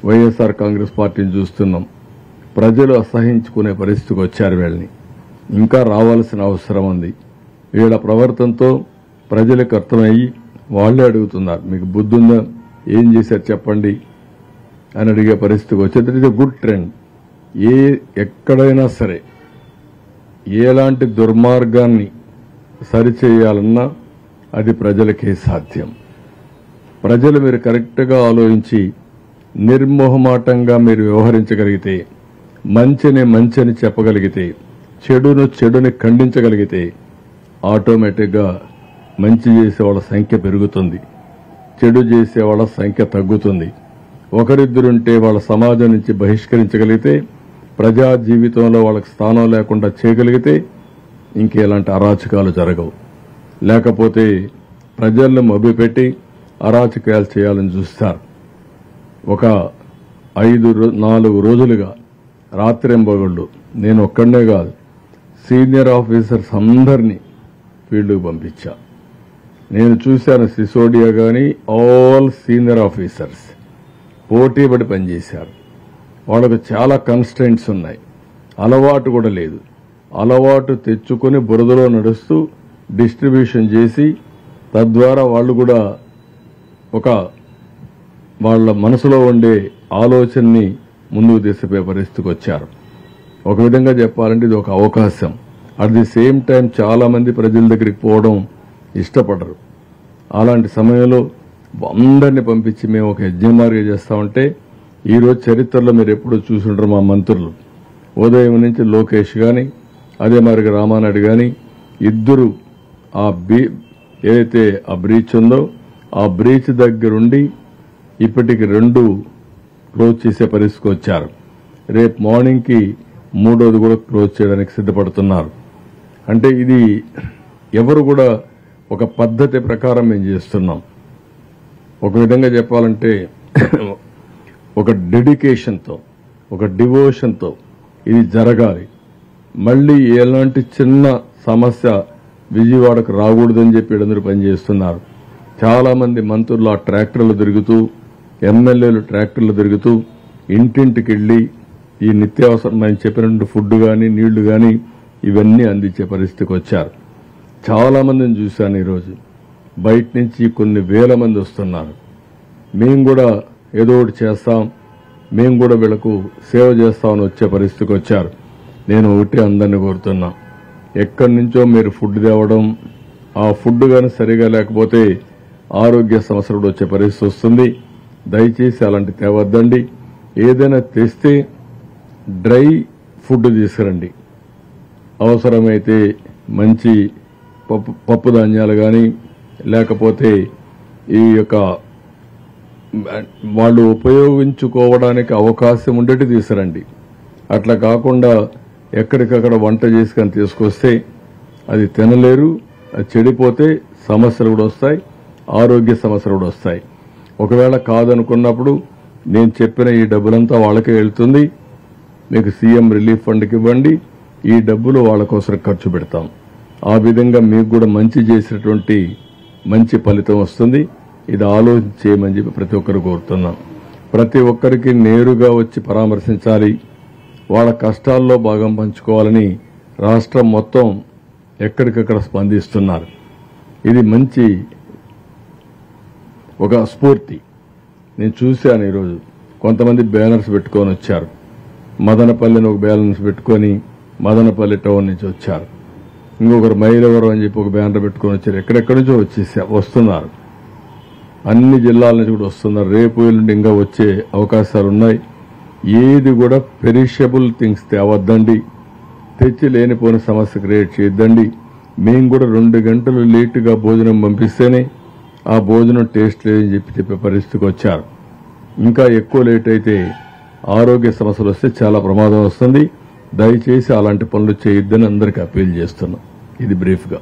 వైఎస్ఆర్ కాంగ్రెస్ పార్టీని చూస్తున్నాం. ప్రజలు అసహించుకునే పరిస్థితికి వచ్చారు. వీళ్ళని ఇంకా రావాల్సిన అవసరం ఉంది. వీళ్ళ ప్రవర్తనతో ప్రజలకు అర్థమయ్యి వాళ్లే అడుగుతున్నారు, మీకు బుద్ధుందా, ఏం చేశారు చెప్పండి అని అడిగే పరిస్థితికి వచ్చేది. ఇది గుడ్ ట్రెండ్. ఎక్కడైనా సరే ఎలాంటి దుర్మార్గాన్ని సరిచేయాలన్నా అది ప్రజలకే సాధ్యం. ప్రజలు మీరు కరెక్ట్గా ఆలోచించి నిర్మోహమాటంగా మీరు వ్యవహరించగలిగితే, మంచిని మంచిని చెప్పగలిగితే, చెడుని ఖండించగలిగితే ఆటోమేటిక్గా మంచి చేసేవాళ్ళ సంఖ్య పెరుగుతుంది, చెడు చేసేవాళ్ళ సంఖ్య తగ్గుతుంది. ఒకరిద్దరుంటే వాళ్ళ సమాజం నుంచి బహిష్కరించగలిగితే, ప్రజా జీవితంలో వాళ్ళకి స్థానం లేకుండా చేయగలిగితే ఇంకేలాంటి అరాచకాలు జరగవు. లేకపోతే ప్రజలను మభ్యపెట్టి అరాచకాలు చేయాలని చూస్తారు. ఒక 4 రోజులుగా రాత్రింబగళ్ళు నేను ఒక్కడనే కాదు, సీనియర్ ఆఫీసర్స్ అందరినీ ఫీల్డ్కు పంపించా. నేను చూశాను సిసోడియా కానీ ఆల్ సీనియర్ ఆఫీసర్స్ పోటీపడి పనిచేశారు. వాళ్ళకు చాలా కన్స్ట్రెంట్స్ ఉన్నాయి, అలవాటు కూడా లేదు. అలవాటు తెచ్చుకొని బురదలో నడుస్తూ డిస్ట్రిబ్యూషన్ చేసి తద్వారా వాళ్ళు కూడా ఒక వాళ్ళ మనసులో ఉండే ఆలోచనని ముందుకు తీసుకుపోయే పరిస్థితికి వచ్చారు. ఒక విధంగా చెప్పాలంటే ఇది ఒక అవకాశం. అట్ ది సేమ్ టైం చాలా మంది ప్రజల దగ్గరికి పోవడం ఇష్టపడరు. అలాంటి సమయంలో అందరినీ పంపించి మేము ఒక యజ్ఞమార్గం చేస్తామంటే, ఈరోజు చరిత్రలో మీరు ఎప్పుడూ చూసుంటారు, మా మంత్రులు ఉదయం నుంచి లోకేష్ కానీ అదే మరి రామానాయుడు కానీ ఇద్దరు ఏదైతే ఆ బ్రీచ్ ఉందో ఆ బ్రీచ్ దగ్గరుండి ఇప్పటికి 2 క్లోజ్ చేసే పరిస్థితికి వచ్చారు. రేపు మార్నింగ్కి 3వది కూడా క్లోజ్ చేయడానికి సిద్ధపడుతున్నారు. అంటే ఇది ఎవరు కూడా ఒక పద్ధతి ప్రకారం మేము చేస్తున్నాం. ఒక విధంగా చెప్పాలంటే ఒక డెడికేషన్తో, ఒక డివోషన్తో ఇది జరగాలి. మళ్లీ ఎలాంటి చిన్న సమస్య విజయవాడకు రాకూడదని చెప్పి అందరూ పనిచేస్తున్నారు. చాలా మంది మంత్రులు ఆ ట్రాక్టర్లు తిరుగుతూ, ఎమ్మెల్యేలు ట్రాక్టర్లు తిరుగుతూ ఇంటింటికి వెళ్లి ఈ నిత్యావసరమైన చెప్పినట్టు ఫుడ్ కానీ నీళ్లు కానీ ఇవన్నీ అందించే పరిస్థితికి వచ్చారు. చాలా మందిని చూశాను ఈరోజు. బయట నుంచి కొన్ని వేల మంది వస్తున్నారు. మేము కూడా ఏదో ఒకటి చేస్తాం, మేము కూడా వీళ్లకు సేవ చేస్తామని వచ్చే పరిస్థితికి వచ్చారు. నేను ఒకటి అందరినీ కోరుతున్నా, ఎక్కడి నుంచో మీరు ఫుడ్ తేవడం, ఆ ఫుడ్ కానీ సరిగా లేకపోతే ఆరోగ్య సమస్యలు వచ్చే పరిస్థితి వస్తుంది. దయచేసి అలాంటి తేవద్దండి. ఏదైనా తెస్తే డ్రై ఫుడ్ తీసుకురండి. అవసరమైతే మంచి పప్పు ధాన్యాలు కానీ లేకపోతే ఈ యొక్క వాళ్ళు ఉపయోగించుకోవడానికి అవకాశం ఉండేటి తీసుకురండి. అట్లా కాకుండా ఎక్కడికక్కడ వంట చేసుకొని తీసుకొస్తే అది తినలేరు, అది చెడిపోతే సమస్యలు కూడా వస్తాయి, ఆరోగ్య సమస్యలు కూడా వస్తాయి. ఒకవేళ కాదనుకున్నప్పుడు నేను చెప్పిన ఈ డబ్బులంతా వాళ్ళకే వెళ్తుంది. మీకు సీఎం రిలీఫ్ ఫండ్కి ఇవ్వండి, ఈ డబ్బులు వాళ్ళ కోసం ఖర్చు పెడతాం. ఆ విధంగా మీకు కూడా మంచి చేసినటువంటి మంచి ఫలితం వస్తుంది. ఇది ఆలోచించేయమని చెప్పి ప్రతి ఒక్కరు కోరుతున్నాం. ప్రతి ఒక్కరికి నేరుగా వచ్చి పరామర్శించాలి, వాళ్ళ కష్టాల్లో భాగం పంచుకోవాలని రాష్ట్రం మొత్తం ఎక్కడికక్కడ స్పందిస్తున్నారు. ఇది మంచి ఒక స్ఫూర్తి. నేను చూశాను ఈరోజు కొంతమంది బ్యానర్స్ పెట్టుకొని వచ్చారు. మదనపల్లిని ఒక బ్యానర్స్ పెట్టుకొని మదనపల్లి టౌన్ నుంచి వచ్చారు. ఇంకొకరు మైలవరం అని చెప్పి ఒక బ్యానర్ పెట్టుకొని వచ్చారు. ఎక్కడెక్కడి నుంచో వస్తున్నారు. అన్ని జిల్లాల నుంచి కూడా వస్తున్నారు. రేపు ఎల్లుండి ఇంకా వచ్చే అవకాశాలు ఉన్నాయి. ఏది కూడా పెరిషబుల్ థింగ్స్ తేవద్దండి, తెచ్చి లేనిపోని సమస్య క్రియేట్ చేయొద్దండి. మేము కూడా 2 గంటలు లేటుగా భోజనం పంపిస్తేనే ఆ భోజనం టేస్ట్ లేదని చెప్పే పరిస్థితికి వచ్చారు. ఇంకా ఎక్కువ లేట్ అయితే ఆరోగ్య సమస్యలు వస్తే చాలా ప్రమాదం వస్తుంది. దయచేసి అలాంటి పనులు చేయొద్దని అందరికీ అప్పీల్ చేస్తున్నాం. ఇది బ్రీఫ్గా.